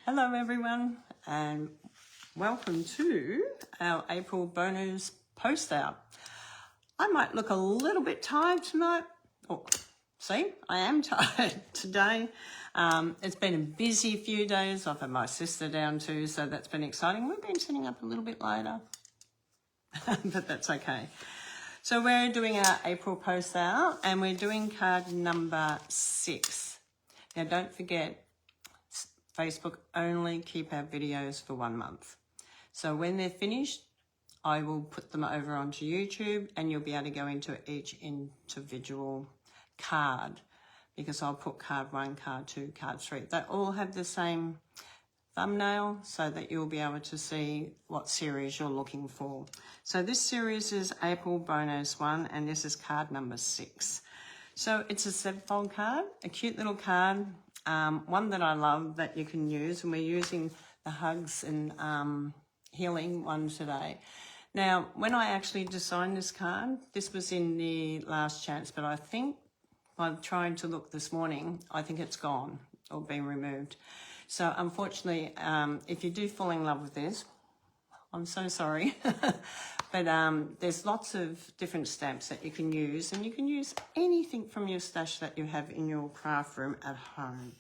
Hello everyone, and welcome to our April bonus post out. I might look a little bit tired tonight. Oh, see, I am tired today. It's been a busy few days. I've had my sister down too, so that's been exciting. We've been sitting up a little bit later, but that's okay. So we're doing our April post out, and we're doing card number 6. Now don't forget, Facebook only keep our videos for 1 month. So when they're finished, I will put them over onto YouTube, and you'll be able to go into each individual card, because I'll put card 1, card 2, card 3. They all have the same thumbnail, so that you'll be able to see what series you're looking for. So this series is April bonus 1, and this is card number 6. So it's a 7-fold card, a cute little card, one that I love that you can use, and we're using the hugs and healing one today. Now, when I actually designed this card, this was in the last chance, but I think by trying to look this morning, I think it's gone or been removed. So unfortunately, if you do fall in love with this, I'm so sorry, but there's lots of different stamps that you can use, and you can use anything from your stash that you have in your craft room at home.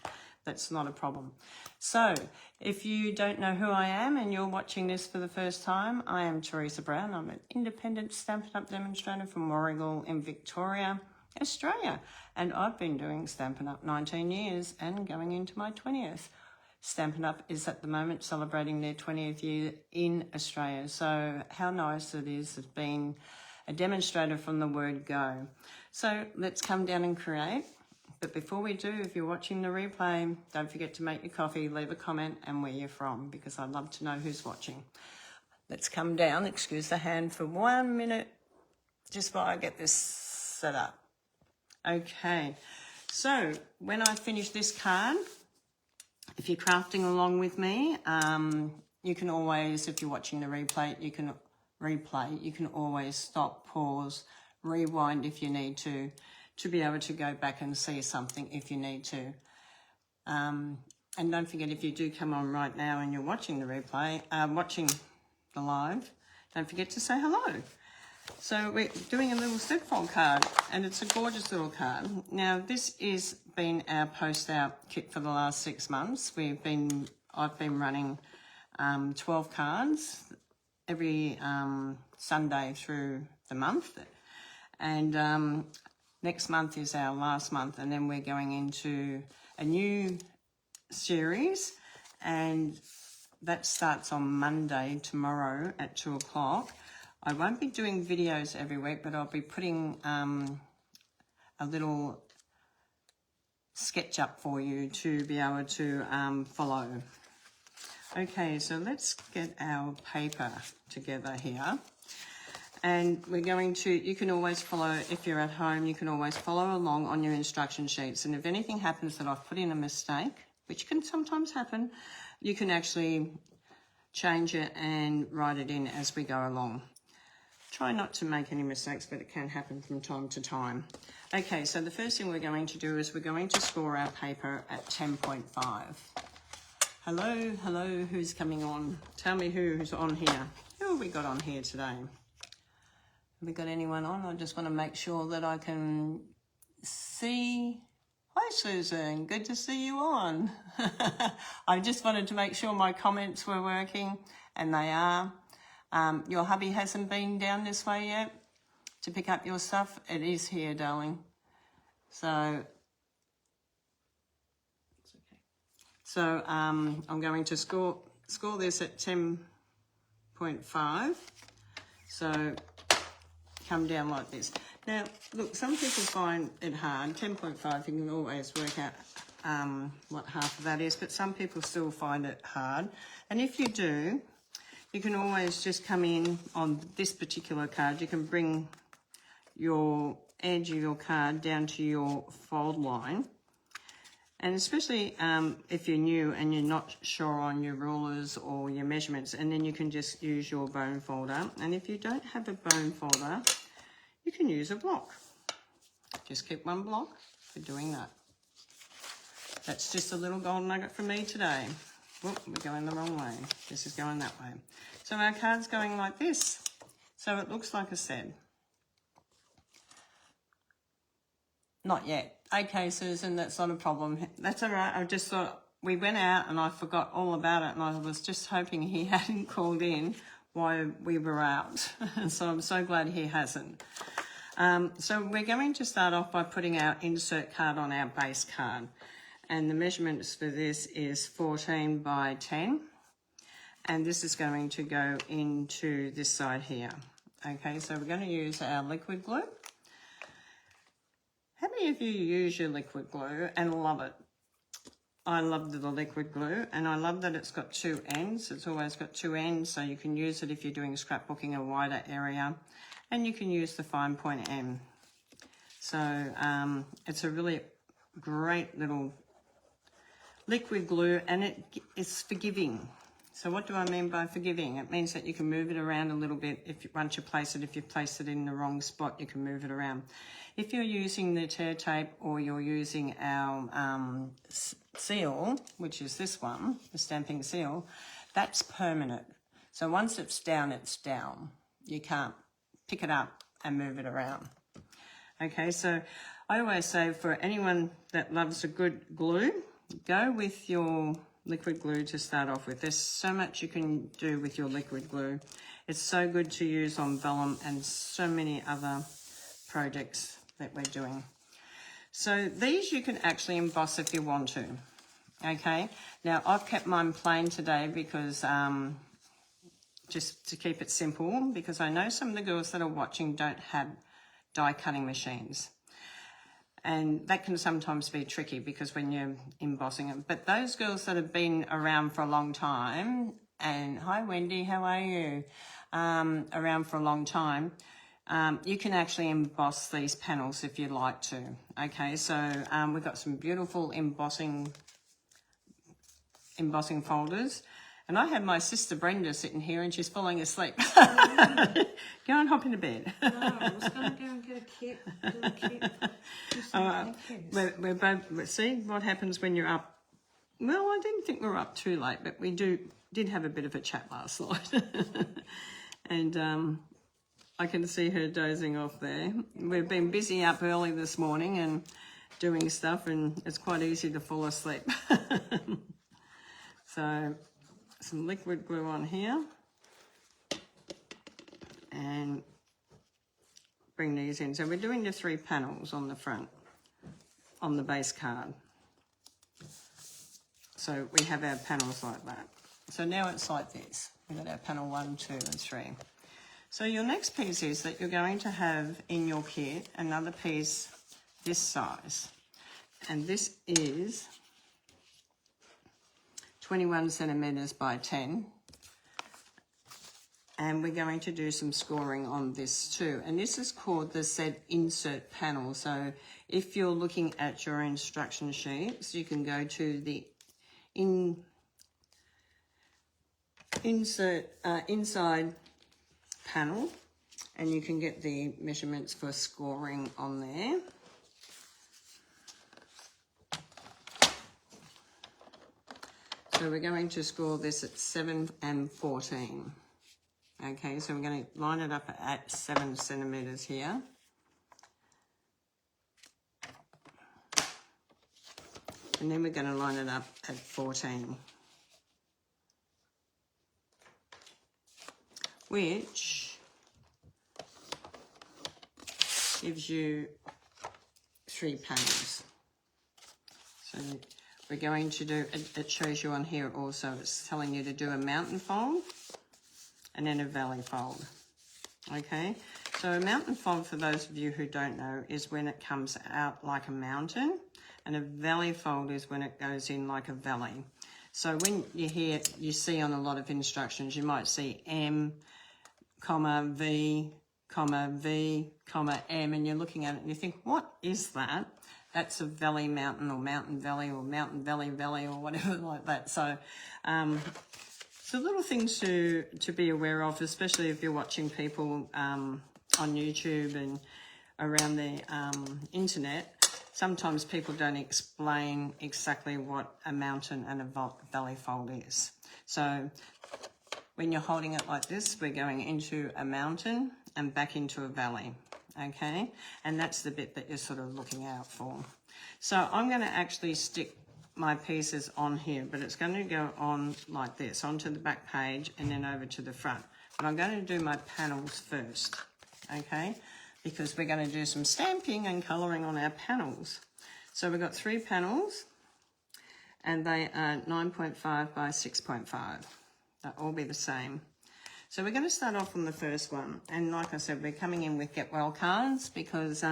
That's not a problem. So if you don't know who I am and you're watching this for the first time, I am Teresa Brown. I'm an independent Stampin' Up! Demonstrator from Warragul in Victoria, Australia, and I've been doing Stampin' Up! 19 years and going into my 20th. Stampin' Up! Is at the moment celebrating their 20th year in Australia. So how nice it is of being a demonstrator from the word go. So let's come down and create. But before we do, if you're watching the replay, don't forget to make your coffee, leave a comment and where you're from, because I'd love to know who's watching. Let's come down, excuse the hand for 1 minute, just while I get this set up. Okay, so when I finish this card, if you're crafting along with me, you can always, if you're watching the replay, you can always stop, pause, rewind if you need to be able to go back and see something if you need to. And don't forget, if you do come on right now and you're watching the replay, watching the live, don't forget to say hello. So we're doing a little step-fold card, and it's a gorgeous little card. Now, this is been our post-out kit for the last 6 months. I've been running 12 cards every Sunday through the month, and next month is our last month, and then we're going into a new series, and that starts on Monday, tomorrow at 2 o'clock. I won't be doing videos every week, but I'll be putting a little sketch up for you to be able to follow. Okay, so let's get our paper together here. And we're going to, you can always follow, if you're at home, you can always follow along on your instruction sheets. And if anything happens that I've put in a mistake, which can sometimes happen, you can actually change it and write it in as we go along. Try not to make any mistakes, but it can happen from time to time. Okay, so the first thing we're going to do is we're going to score our paper at 10.5. Hello, hello, who's coming on? Tell me who's on here. Who have we got on here today? Have we got anyone on? I just want to make sure that I can see. Hi, Susan. Good to see you on. I just wanted to make sure my comments were working, and they are. Your hubby hasn't been down this way yet to pick up your stuff. It is here, darling. So, it's okay. So I'm going to score this at 10.5. So come down like this. Now, look, some people find it hard. 10.5, you can always work out what half of that is, but some people still find it hard. And if you do, you can always just come in on this particular card. You can bring your edge of your card down to your fold line. And especially if you're new and you're not sure on your rulers or your measurements, and then you can just use your bone folder. And if you don't have a bone folder, you can use a block. Just keep one block for doing that. That's just a little gold nugget from me today. Whoop, we're going the wrong way. This is going that way. So our card's going like this. So it looks like a set. Not yet. Okay, Susan, that's not a problem. That's all right. I just thought we went out and I forgot all about it, and I was just hoping he hadn't called in while we were out. So I'm so glad he hasn't. So we're going to start off by putting our insert card on our base card. And the measurements for this is 14 by 10. And this is going to go into this side here. Okay, so we're going to use our liquid glue. How many of you use your liquid glue and love it? I love the liquid glue, and I love that it's got two ends. It's always got two ends, so you can use it if you're doing scrapbooking a wider area, and you can use the fine point M. So it's a really great little liquid glue, and it's forgiving. So what do I mean by forgiving? It means that you can move it around a little bit once you place it. If you place it in the wrong spot, you can move it around. If you're using the tear tape or you're using our seal, which is this one, the stamping seal, that's permanent. So once it's down, it's down. You can't pick it up and move it around. Okay, so I always say for anyone that loves a good glue, go with your liquid glue to start off with. There's so much you can do with your liquid glue. It's so good to use on vellum and so many other projects that we're doing. So these you can actually emboss if you want to. Okay, now I've kept mine plain today because just to keep it simple, because I know some of the girls that are watching don't have die cutting machines. And that can sometimes be tricky because when you're embossing them. But those girls that have been around for a long time, and hi Wendy, how are you? Around for a long time, you can actually emboss these panels if you like to. Okay, so we've got some beautiful embossing folders. And I have my sister Brenda sitting here and she's falling asleep. Go and hop into bed. No, I was going to go and get a kit. We're both, see what happens when you're up. Well, I didn't think we were up too late, but we did have a bit of a chat last night. And I can see her dozing off there. We've been busy up early this morning and doing stuff, and it's quite easy to fall asleep. So some liquid glue on here and bring these in. So we're doing the 3 panels on the front on the base card. So we have our panels like that. So now it's like this. We've got our panel 1, 2 and 3. So your next piece is that you're going to have in your kit another piece this size. And this is 21 centimetres by 10. And we're going to do some scoring on this too. And this is called the set insert panel. So if you're looking at your instruction sheets, you can go to the inside panel and you can get the measurements for scoring on there. So we're going to score this at 7 and 14. Okay, so we're going to line it up at 7 centimetres here. And then we're going to line it up at 14. Which gives you 3 panels. So we're going to do, it shows you on here also, it's telling you to do a mountain fold and then a valley fold. Okay, so a mountain fold, for those of you who don't know, is when it comes out like a mountain, and a valley fold is when it goes in like a valley. So when you see on a lot of instructions, you might see M, V, V, M, and you're looking at it and you think, what is that? That's a valley mountain or mountain valley or mountain valley or whatever like that. So so little things to be aware of, especially if you're watching people on YouTube and around the internet. sometimes people don't explain exactly what a mountain and a valley fold is. So when you're holding it like this, we're going into a mountain and back into a valley, okay? And that's the bit that you're sort of looking out for. So I'm going to actually stick my pieces on here, but it's going to go on like this, onto the back page and then over to the front. But I'm going to do my panels first, okay? Because we're going to do some stamping and colouring on our panels. So we've got 3 panels, and they are 9.5 by 6.5. They'll all be the same. So we're going to start off on the first one. And like I said, we're coming in with Get Well cards because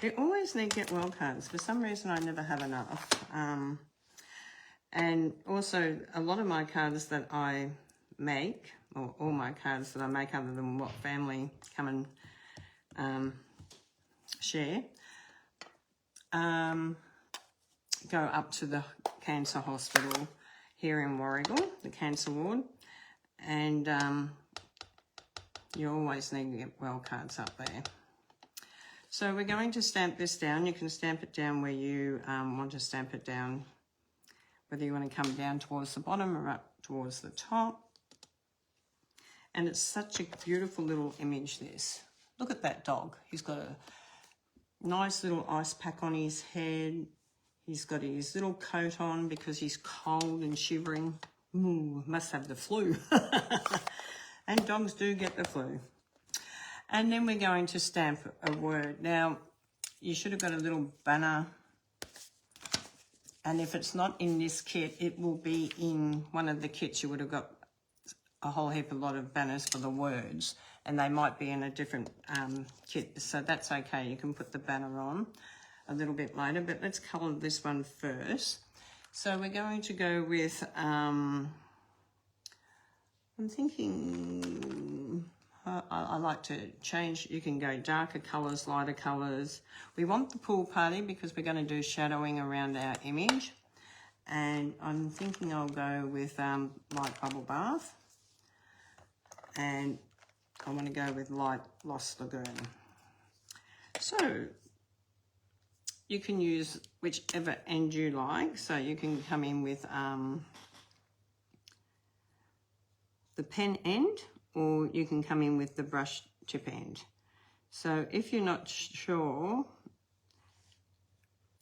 we always need Get Well cards. For some reason, I never have enough. And also, a lot of my cards that I make, or all my cards that I make other than what family come and share, go up to the cancer hospital here in Warragul, the cancer ward, and you always need to get well cards up there. So we're going to stamp this down. You can stamp it down where you want to stamp it down, whether you want to come down towards the bottom or up towards the top. And it's such a beautiful little image, this. Look at that dog. He's got a nice little ice pack on his head. He's got his little coat on because he's cold and shivering. Ooh, must have the flu. And dogs do get the flu. And then we're going to stamp a word. Now, you should have got a little banner. And if it's not in this kit, it will be in one of the kits. You would have got a whole heap, a lot of banners for the words. And they might be in a different kit. So that's okay. You can put the banner on a little bit later. But let's colour this one first. So we're going to go with, I'm thinking, I like to change. You can go darker colours, lighter colours. We want the pool party because we're going to do shadowing around our image. And I'm thinking I'll go with light bubble bath. And I want to go with light Lost Lagoon. So you can use whichever end you like. So you can come in with the pen end, or you can come in with the brush tip end. So if you're not sure,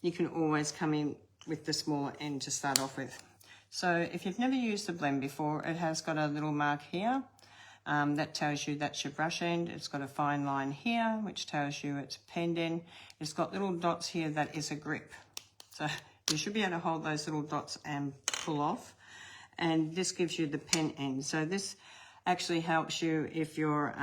you can always come in with the smaller end to start off with. So if you've never used the blend before, it has got a little mark here. That tells you that's your brush end. It's got a fine line here, which tells you it's a pen end. It's got little dots here that is a grip. So you should be able to hold those little dots and pull off. And this gives you the pen end. So this actually helps you if you're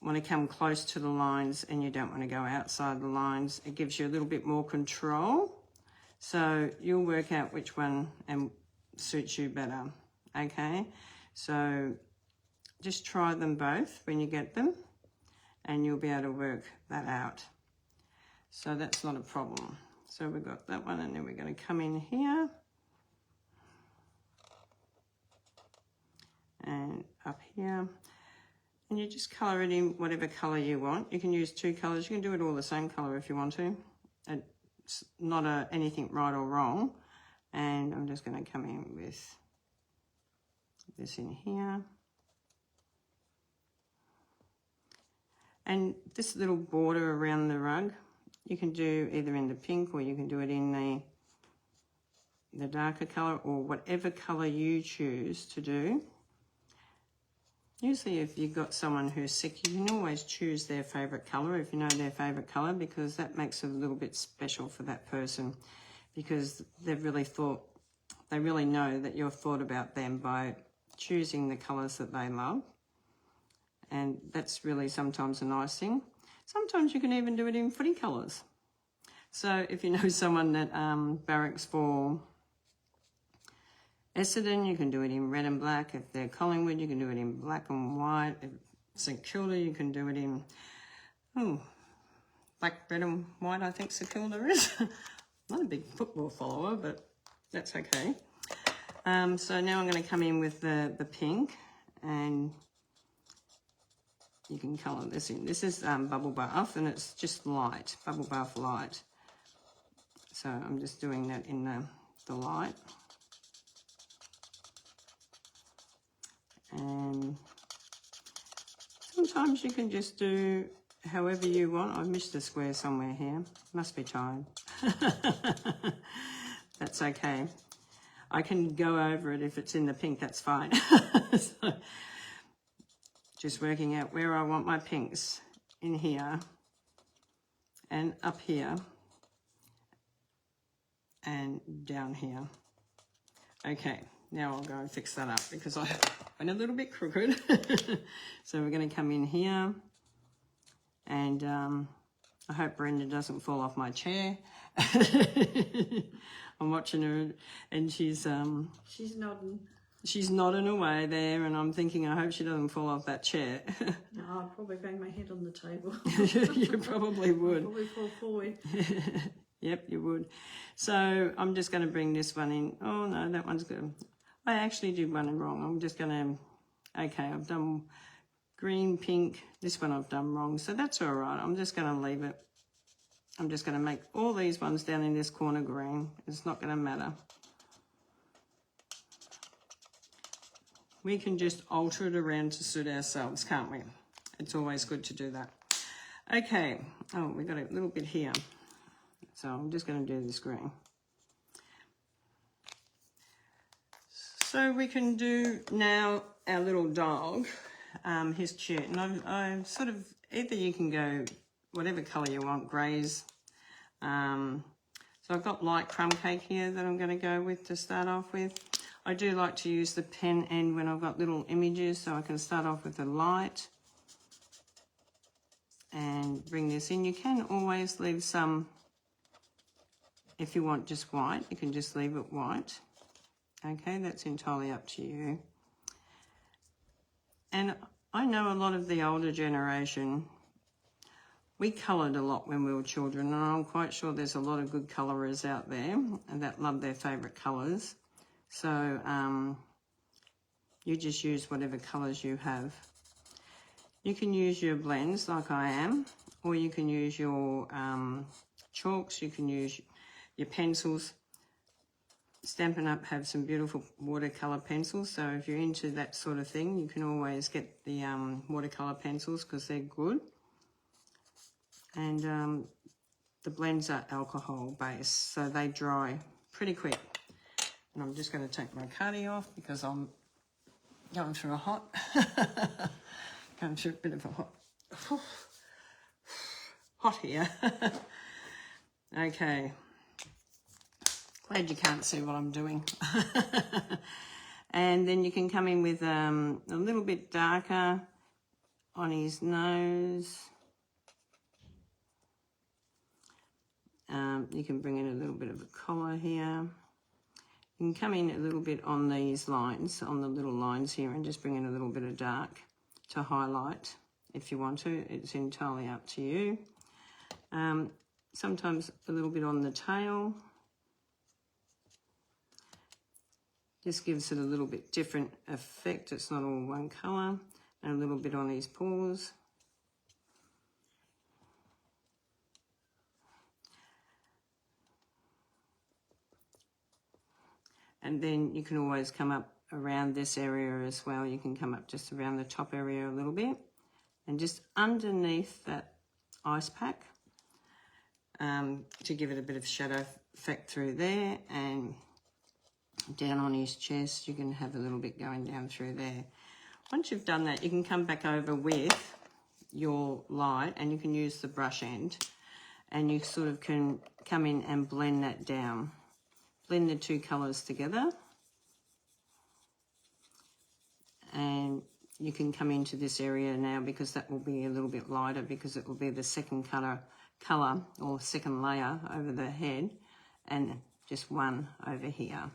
want to come close to the lines and you don't want to go outside the lines. It gives you a little bit more control. So you'll work out which one suits you better. Okay, so just try them both when you get them and you'll be able to work that out. So that's not a problem. So we've got that one, and then we're going to come in here and up here, and you just colour it in whatever colour you want. You can use 2 colours. You can do it all the same colour if you want to. It's not anything right or wrong. And I'm just going to come in with this in here. And this little border around the rug, you can do either in the pink, or you can do it in the darker colour, or whatever colour you choose to do. Usually if you've got someone who's sick, you can always choose their favourite colour if you know their favourite colour, because that makes it a little bit special for that person, because they've really thought, they really know that you've thought about them by choosing the colours that they love. And that's really sometimes a nice thing. Sometimes you can even do it in footy colours. So if you know someone that barracks for Essendon, you can do it in red and black. If they're Collingwood, you can do it in black and white. If St Kilda, you can do it in black, red and white, I think St Kilda is. Not a big football follower, but that's okay. So now I'm going to come in with the pink, and you can colour this in. This is Bubble Bath, and it's just light, Bubble Bath Light. So I'm just doing that in the light. And sometimes you can just do however you want. I missed a square somewhere here. Must be tired. That's okay. I can go over it if it's in the pink, that's fine. So, just working out where I want my pinks in here and up here and down here. Okay, now I'll go and fix that up because I went a little bit crooked. So we're going to come in here, and I hope Brenda doesn't fall off my chair. I'm watching her, and she's nodding. She's nodding away there, and I'm thinking, I hope she doesn't fall off that chair. No, I'll probably bang my head on the table. You probably would. I'll probably fall forward. Yep, you would. So I'm just going to bring this one in. Oh, no, that one's good. I actually did one wrong. I'm just going to, okay, I've done green, pink. This one I've done wrong, so that's all right. I'm just going to leave it. I'm just going to make all these ones down in this corner green. It's not going to matter. We can just alter it around to suit ourselves, can't we? It's always good to do that. Okay. Oh, we got a little bit here. So I'm just going to do this green. So we can do now our little dog, his chair. And I'm sort of, either you can go whatever colour you want, greys. So I've got light crumb cake here that I'm going to go with to start off with. I do like to use the pen end when I've got little images, so I can start off with a light and bring this in. You can always leave some, if you want just white, you can just leave it white. Okay, that's entirely up to you. And I know a lot of the older generation, we coloured a lot when we were children, and I'm quite sure there's a lot of good colourers out there and that love their favourite colours. So you just use whatever colours you have. You can use your blends like I am, or you can use your chalks, you can use your pencils. Stampin' Up! Have some beautiful watercolour pencils, so if you're into that sort of thing, you can always get the watercolour pencils because they're good. And the blends are alcohol based, so they dry pretty quick. And I'm just going to take my cardi off because I'm going through a going through a bit of a hot here. Okay. Glad you can't see what I'm doing. And then you can come in with a little bit darker on his nose. You can bring in a little bit of a collar here. You can come in a little bit on these lines, on the little lines here, and just bring in a little bit of dark to highlight if you want to. It's entirely up to you. Sometimes a little bit on the tail. Just gives it a little bit different effect. It's not all one colour. And a little bit on his paws. And then you can always come up around this area as well. You can come up just around the top area a little bit. And just underneath that ice pack to give it a bit of shadow effect through there. And down on his chest, you can have a little bit going down through there. Once you've done that, you can come back over with your light and you can use the brush end. And you sort of can come in and blend that down. Blend the two colours together, and you can come into this area now because that will be a little bit lighter because it will be the second colour or second layer over the head and just one over here.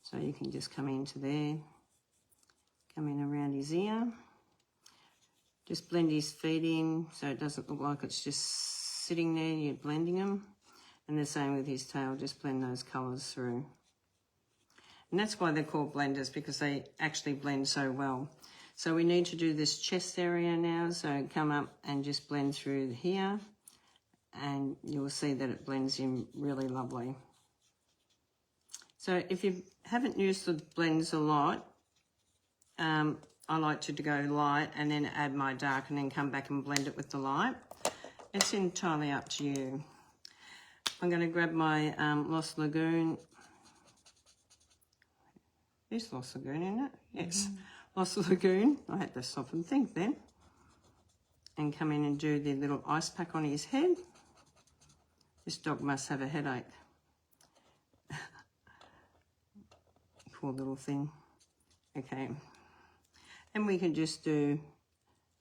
So you can just come into there, come in around his ear, just blend his feet in so it doesn't look like it's just sitting there, you're blending them. And the same with his tail, just blend those colours through. And that's why they're called blenders, because they actually blend so well. So we need to do this chest area now. So come up and just blend through here, and you'll see that it blends in really lovely. So if you haven't used the blends a lot, I like to go light and then add my dark and then come back and blend it with the light. It's entirely up to you. I'm going to grab my Lost Lagoon. Is Lost Lagoon in it? Yes, Lost Lagoon. I had to stop and think then. And come in and do the little ice pack on his head. This dog must have a headache. Poor little thing. Okay. And we can just do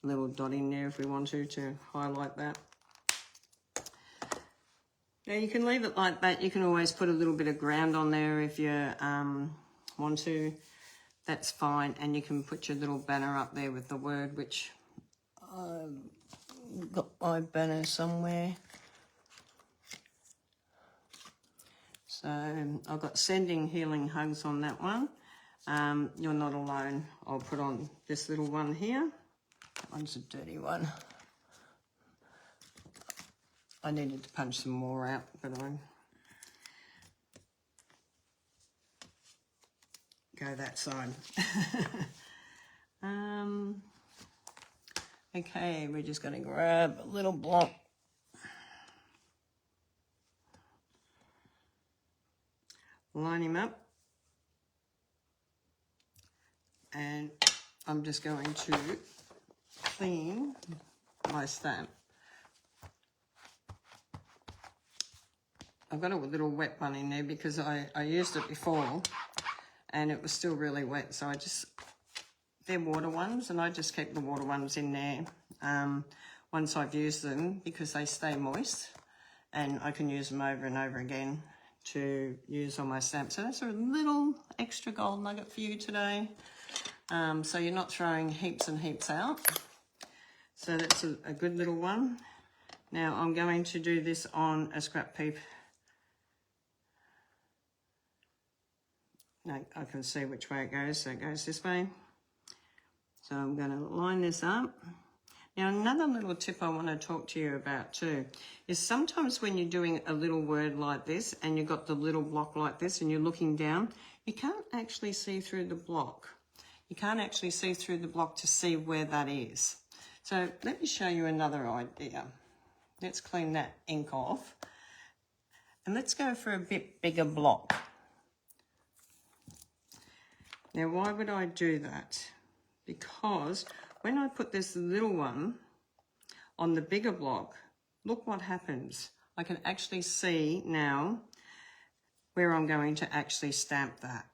a little dot in there if we want to highlight that. Now you can leave it like that. You can always put a little bit of ground on there if you want to. That's fine. And you can put your little banner up there with the word, which I've got my banner somewhere. So I've got sending healing hugs on that one. You're not alone. I'll put on this little one here. That one's a dirty one. I needed to punch some more out, but I go that side. Okay, we're just going to grab a little block. Line him up. And I'm just going to clean my stamp. I've got a little wet one in there because I used it before and it was still really wet. So they're water ones, and I just keep the water ones in there once I've used them because they stay moist and I can use them over and over again to use on my stamp. So that's a little extra gold nugget for you today. So you're not throwing heaps and heaps out. So that's a good little one. Now I'm going to do this on a scrap paper. No, I can see which way it goes, so it goes this way. So I'm going to line this up. Now another little tip I want to talk to you about too is sometimes when you're doing a little word like this and you've got the little block like this and you're looking down, you can't actually see through the block. You can't actually see through the block to see where that is. So let me show you another idea. Let's clean that ink off. And let's go for a bit bigger block. Now, why would I do that? Because when I put this little one on the bigger block, look what happens. I can actually see now where I'm going to actually stamp that,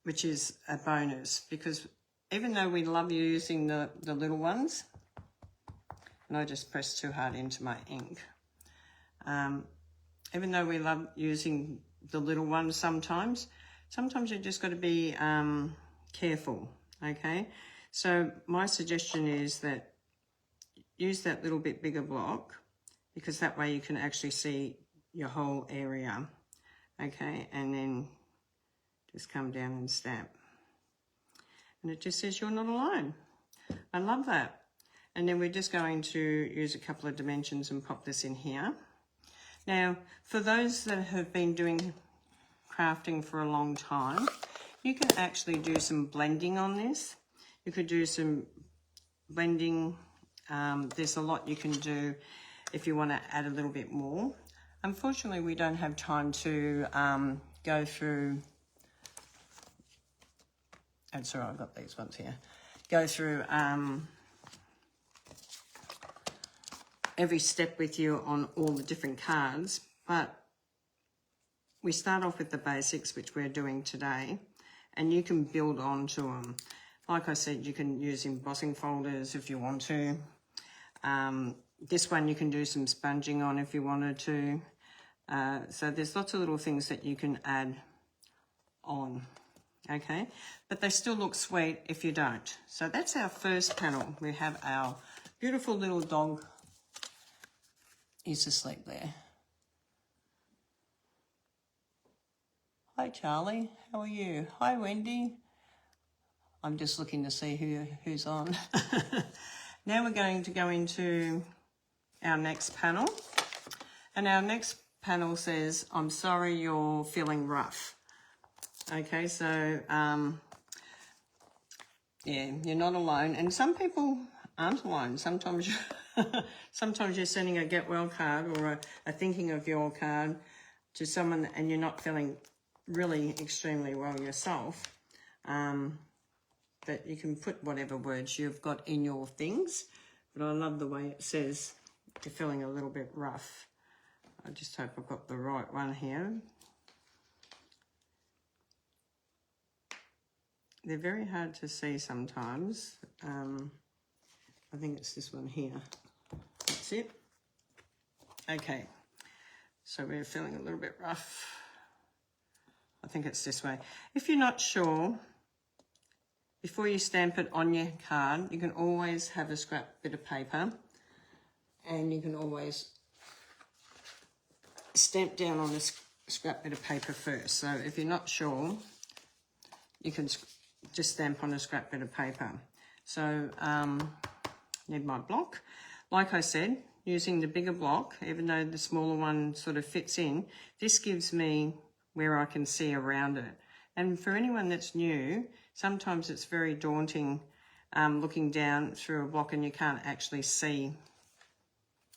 which is a bonus, because even though we love using the little ones, and I just pressed too hard into my ink, even though we love using the little ones sometimes you just got to be careful, okay? So my suggestion is that use that little bit bigger block, because that way you can actually see your whole area, okay? And then just come down and stamp. And it just says you're not alone. I love that. And then we're just going to use a couple of dimensions and pop this in here. Now, for those that have been doing crafting for a long time, you can actually do some blending on this. You could do some blending. There's a lot you can do if you want to add a little bit more. Unfortunately, we don't have time to go through. That's all right, I've got these ones here. Go through every step with you on all the different cards, but we start off with the basics, which we're doing today, and you can build on to them. Like I said, you can use embossing folders if you want to. This one you can do some sponging on if you wanted to. So there's lots of little things that you can add on, okay? But they still look sweet if you don't. So that's our first panel. We have our beautiful little dog. He's asleep there. Hi, Charlie. How are you? Hi, Wendy. I'm just looking to see who's on. Now we're going to go into our next panel. And our next panel says, I'm sorry you're feeling rough. Okay, so, yeah, you're not alone. And some people aren't alone. Sometimes you're sending a get well card or a thinking of your card to someone and you're not feeling really extremely well yourself. But you can put whatever words you've got in your things. But I love the way it says you're feeling a little bit rough. I just hope I've got the right one here. They're very hard to see sometimes. I think it's this one here. That's it. Okay, so we're feeling a little bit rough. I think it's this way. If you're not sure, before you stamp it on your card, you can always have a scrap bit of paper and you can always stamp down on a scrap bit of paper first. So if you're not sure, you can just stamp on a scrap bit of paper. So need my block. Like I said, using the bigger block, even though the smaller one sort of fits in, this gives me where I can see around it. And for anyone that's new, sometimes it's very daunting looking down through a block and you can't actually see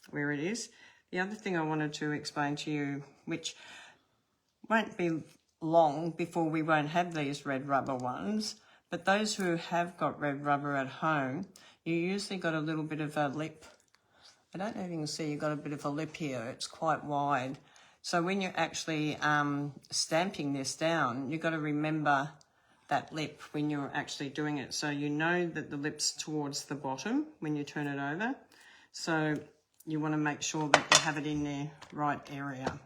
where it is. The other thing I wanted to explain to you, which won't be long before we won't have these red rubber ones, but those who have got red rubber at home, you usually got a little bit of a lip. I don't know if you can see, you've got a bit of a lip here. It's quite wide. So when you're actually stamping this down, you've got to remember that lip when you're actually doing it. So you know that the lip's towards the bottom when you turn it over. So you want to make sure that you have it in the right area.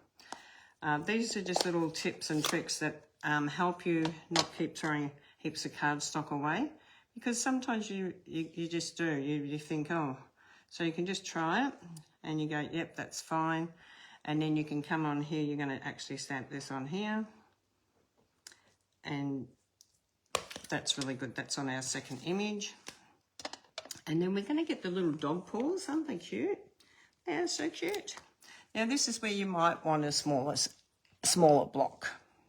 These are just little tips and tricks that help you not keep throwing heaps of cardstock away, because sometimes you just do. You think, oh, so you can just try it and you go, yep, that's fine. And then you can come on here, you're going to actually stamp this on here. And that's really good. That's on our second image. And then we're going to get the little dog paws. Aren't they cute? Yeah, so cute. Now this is where you might want a smaller block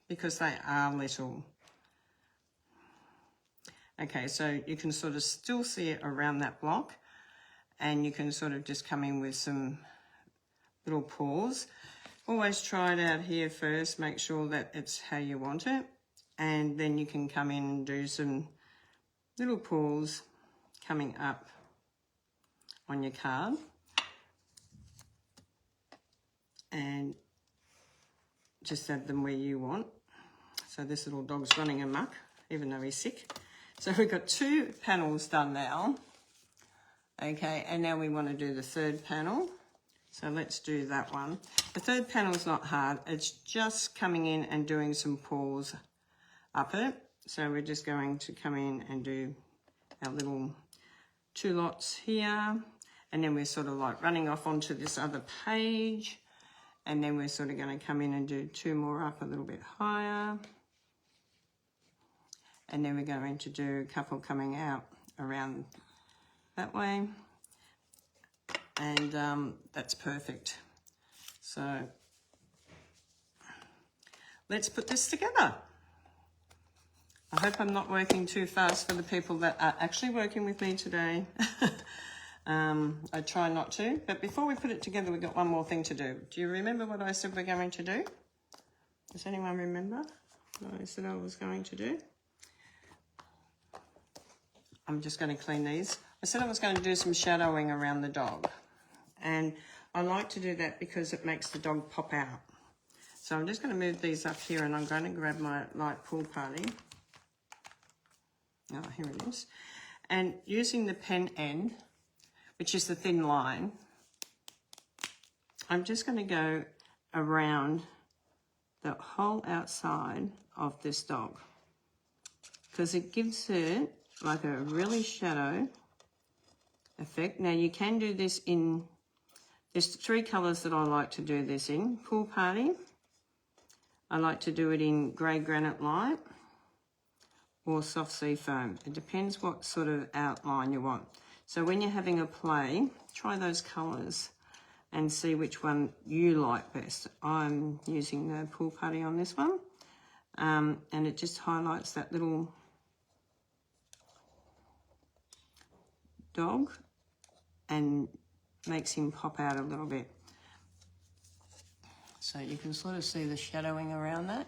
because they are little. Okay, so you can sort of still see it around that block and you can sort of just come in with some little paws. Always try it out here first, make sure that it's how you want it, and then you can come in and do some little paws coming up on your card. And just add them where you want. So this little dog's running amok, even though he's sick. So we've got 2 panels done now. Okay, and now we want to do the third panel. So let's do that one. The third panel is not hard. It's just coming in and doing some paws up it. So we're just going to come in and do our little 2 lots here. And then we're sort of like running off onto this other page. And then we're sort of going to come in and do 2 more up a little bit higher. And then we're going to do a couple coming out around that way. And that's perfect. So let's put this together. I hope I'm not working too fast for the people that are actually working with me today. I try not to, but before we put it together, we've got one more thing to do. Do you remember what I said we're going to do? Does anyone remember what I said I was going to do? I'm just going to clean these. I said I was going to do some shadowing around the dog. And I like to do that because it makes the dog pop out. So I'm just going to move these up here and I'm going to grab my light pool party. Oh, here it is. And using the pen end, which is the thin line, I'm just going to go around the whole outside of this dog because it gives it like a really shadow effect. Now you can do this in, there's 3 colours that I like to do this in. Pool Party, I like to do it in grey granite light, or soft sea foam. It depends what sort of outline you want. So when you're having a play, try those colours and see which one you like best. I'm using the Pool Party on this one, and it just highlights that little dog and makes him pop out a little bit. So you can sort of see the shadowing around that.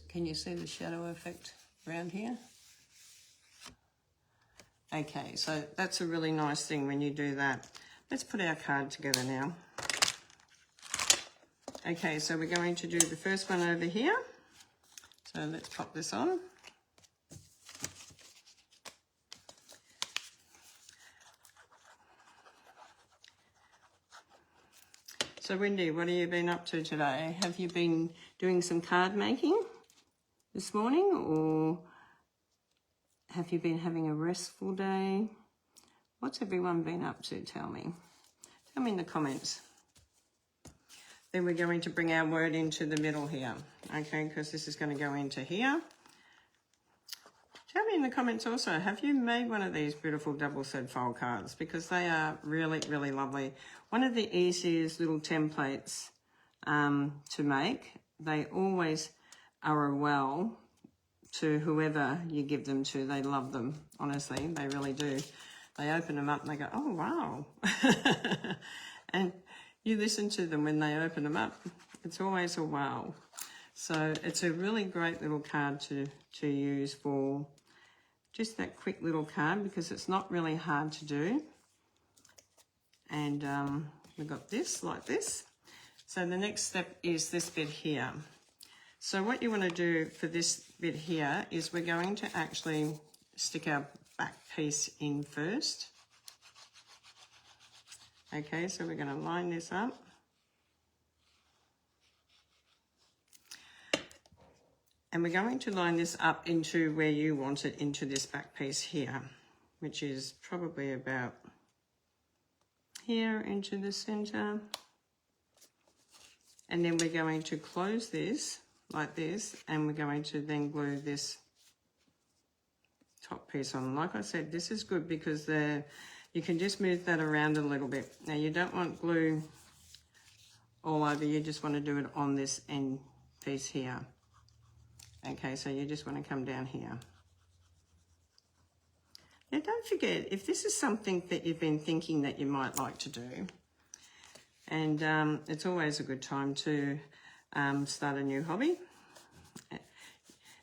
Can you see the shadow effect around here? Okay, so that's a really nice thing when you do that. Let's put our card together now. Okay, so we're going to do the first one over here. So let's pop this on. So Wendy, what have you been up to today? Have you been doing some card making this morning, or have you been having a restful day? What's everyone been up to? Tell me. Tell me in the comments. Then we're going to bring our word into the middle here, okay, because this is going to go into here. Tell me in the comments also, have you made one of these beautiful double-sided fold cards? Because they are really, really lovely. One of the easiest little templates to make. They always are a well to whoever you give them to. They love them, honestly, they really do. They open them up and they go, oh, wow. And you listen to them when they open them up. It's always a wow. So it's a really great little card to use for just that quick little card, because it's not really hard to do. And we've got this like this. So the next step is this bit here. So what you want to do for this bit here is we're going to actually stick our back piece in first. Okay, so we're going to line this up. And we're going to line this up into where you want it, into this back piece here, which is probably about here into the center. And then we're going to close this like this, and we're going to then glue this top piece on. Like I said, this is good because you can just move that around a little bit. Now you don't want glue all over, you just want to do it on this end piece here. Okay, so you just want to come down here. Now don't forget, if this is something that you've been thinking that you might like to do, and it's always a good time to start a new hobby.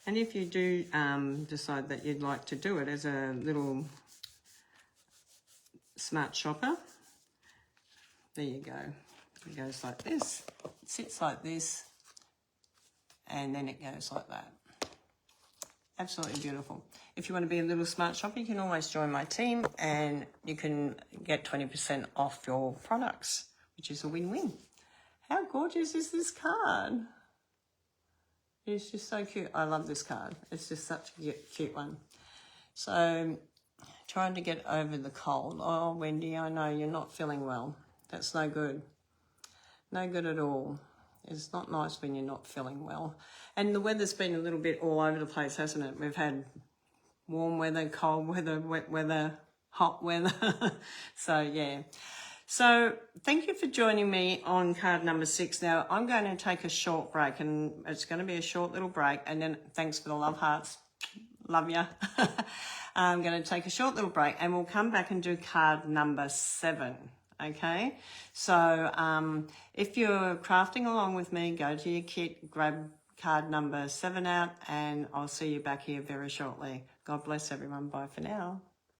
And if you do decide that you'd like to do it as a little smart shopper, there you go. It goes like this, it sits like this, and then it goes like that. Absolutely beautiful. If you want to be a little smart shopper, you can always join my team and you can get 20% off your products, which is a win-win. How gorgeous is this card? It's just so cute. I love this card. It's just such a cute one. So, trying to get over the cold. Oh, Wendy, I know you're not feeling well. That's no good. No good at all. It's not nice when you're not feeling well. And the weather's been a little bit all over the place, hasn't it? We've had warm weather, cold weather, wet weather, hot weather. So, yeah. So, thank you for joining me on card number 6. Now, I'm going to take a short break, and it's going to be a short little break. And then, thanks for the love hearts. Love ya. I'm going to take a short little break, and we'll come back and do card number 7. Okay, so if you're crafting along with me, go to your kit, grab card number 7 out, and I'll see you back here very shortly. God bless everyone. Bye for now.